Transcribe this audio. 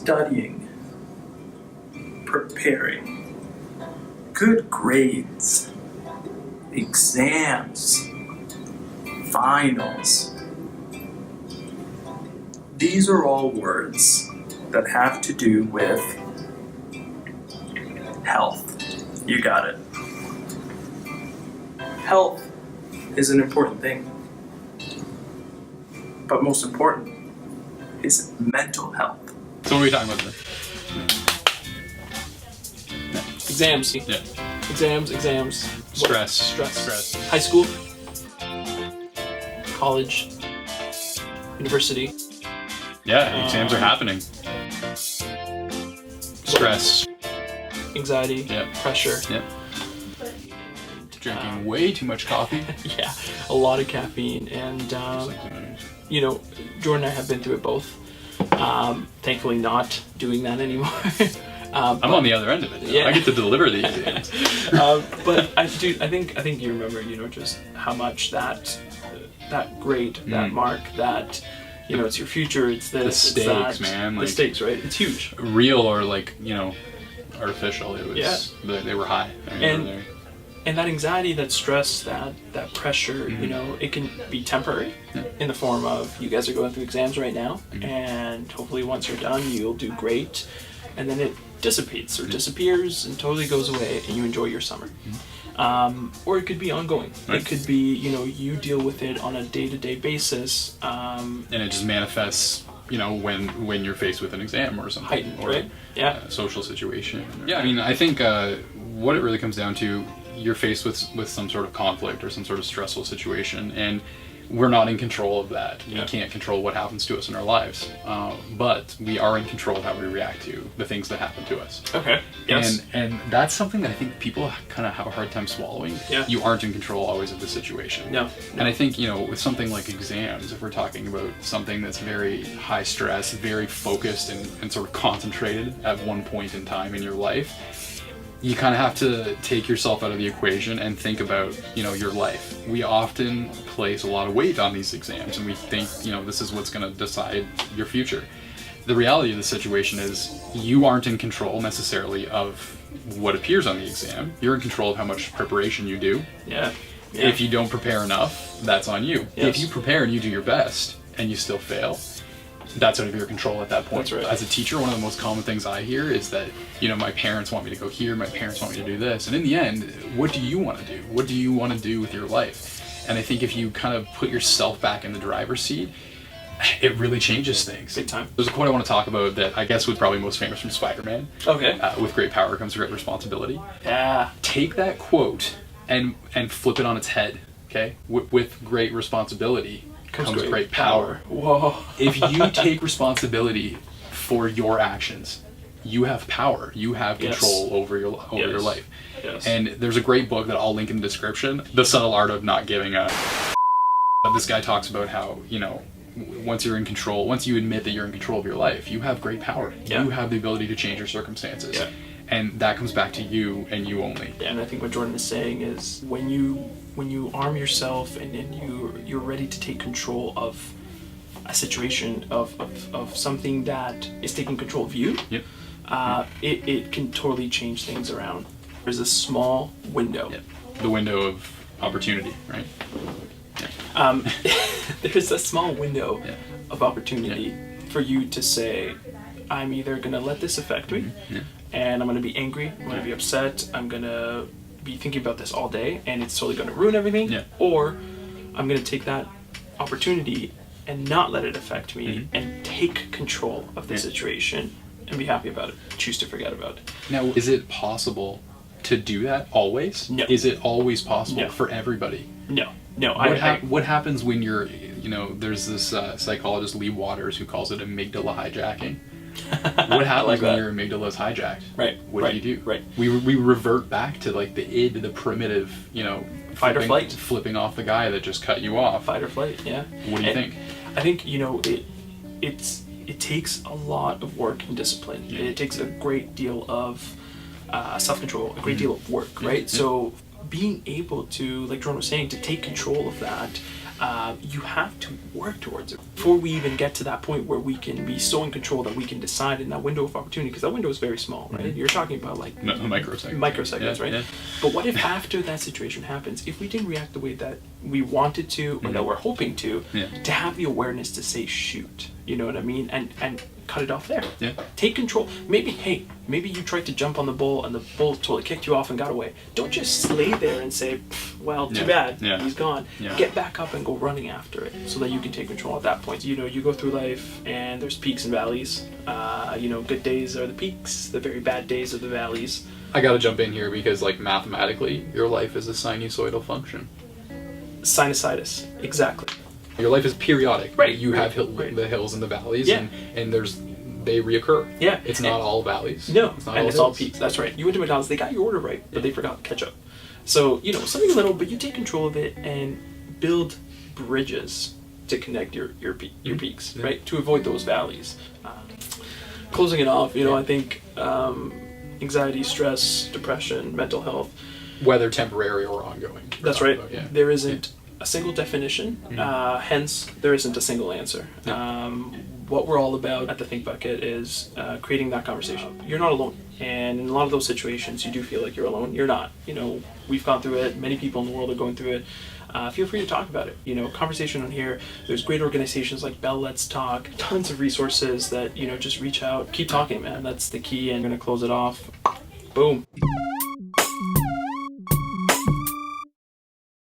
studying, preparing, good grades, exams, finals. These are all words that have to do with health. You got it. Health is an important thing. But most important is mental health. So what are we talking about today? Exams. Yeah. Exams. Stress. High school. College. University. Yeah, exams are happening. Stress. Anxiety. Yeah. Pressure. Yeah. Drinking way too much coffee. Yeah, a lot of caffeine, and Jordan and I have been through it both. Thankfully, not doing that anymore. I'm on the other end of it. Yeah. I get to deliver the exams. But I think you remember, just how much that grade, that mark, that it's your future. It's this. The stakes, it's that, man. The stakes, right? It's huge. Real or artificial. It was. Yeah. They were high. And that anxiety, that stress, that pressure, it can be temporary in the form of you guys are going through exams right now, and hopefully once you're done, you'll do great, and then it dissipates or disappears and totally goes away, and you enjoy your summer. Or it could be ongoing. Right. It could be, you deal with it on a day-to-day basis. And it just manifests, when you're faced with an exam or something. Heightened, or right? Yeah. A social situation. Yeah, I think what it really comes down to, you're faced with some sort of conflict or some sort of stressful situation, and we're not in control of that. We can't control what happens to us in our lives, but we are in control of how we react to the things that happen to us. Okay. Yes. And that's something that I think people kind of have a hard time swallowing. Yeah. You aren't in control always of the situation. No. And I think, with something like exams, if we're talking about something that's very high stress, very focused and sort of concentrated at one point in time in your life, you kind of have to take yourself out of the equation and think about, your life. We often place a lot of weight on these exams, and we think, this is what's going to decide your future. The reality of the situation is you aren't in control necessarily of what appears on the exam. You're in control of how much preparation you do. Yeah. If you don't prepare enough, that's on you. Yes. If you prepare and you do your best and you still fail, that's out of your control at that point. That's right. As a teacher, one of the most common things I hear is that, my parents want me to go here, my parents want me to do this. And in the end, what do you want to do? What do you want to do with your life? And I think if you kind of put yourself back in the driver's seat, it really changes things. Big time. There's a quote I want to talk about that I guess was probably most famous from Spider-Man. Okay. With great power comes great responsibility. Yeah. Take that quote and flip it on its head, okay? With great responsibility comes great power. Whoa. If you take responsibility for your actions, you have power. You have control over your life. Yes. And there's a great book that I'll link in the description, The Subtle Art of Not Giving a... This guy talks about how, once you're in control, once you admit that you're in control of your life, you have great power. Yeah. You have the ability to change your circumstances. Yeah. And that comes back to you and you only. Yeah, and I think what Jordan is saying is when you arm yourself and you're ready to take control of a situation, of something that is taking control of you, Yep. It can totally change things around. There's a small window. Yep. The window of opportunity, right? There's a small window of opportunity for you to say, I'm either going to let this affect me, and I'm going to be angry, I'm going to be upset, I'm going to be thinking about this all day, and it's totally going to ruin everything, or I'm going to take that opportunity and not let it affect me and take control of the situation and be happy about it, choose to forget about it. Now, is it possible to do that always? No. Is it always possible for everybody? No. What happens when you're, there's this psychologist, Lee Waters, who calls it amygdala hijacking. What happens when your amygdala is hijacked? Right. What do you do? Right. We revert back to the id, the primitive, fight or flight, flipping off the guy that just cut you off. Fight or flight. Yeah. What do you think? I think it takes a lot of work and discipline. Yeah. It takes a great deal of self-control, a great deal of work, right? So being able to, like Jordan was saying, to take control of that, you have to work towards it before we even get to that point where we can be so in control that we can decide in that window of opportunity, because that window is very small, right? Mm-hmm. You're talking about like microseconds, right? Yeah. But what if after that situation happens, if we didn't react the way that we wanted to or that we're hoping to have the awareness to say shoot, you know what I mean, and cut it off there. Yeah. Take control. Maybe you tried to jump on the bull and the bull totally kicked you off and got away. Don't just lay there and say, well, too bad, he's gone. Yeah. Get back up and go running after it so that you can take control at that point. You know, you go through life and there's peaks and valleys. You know, good days are the peaks, the very bad days are the valleys. I gotta jump in here because, like, mathematically, your life is a sinusoidal function. Sinusitis, exactly. Your life is periodic. Right. You have the hills and the valleys, and they reoccur. Yeah. It's not all valleys. No, it's not and all it's all peaks. That's right. You went to McDonald's, they got your order right, but they forgot ketchup. So, you know, something little, but you take control of it and build bridges to connect your peaks, right? To avoid those valleys. Closing it off, you know, I think anxiety, stress, depression, mental health. Whether temporary or ongoing. That's right. About, There isn't a single definition, hence there isn't a single answer. What we're all about at the ThinkBucket is creating that conversation. You're not alone, and in a lot of those situations you do feel like you're alone. You're not. You know, we've gone through it, many people in the world are going through it. Feel free to talk about it. You know, conversation on here. There's great organizations like Bell Let's Talk, tons of resources that, you know, just reach out, keep talking, man. That's the key, and I'm gonna close it off. Boom.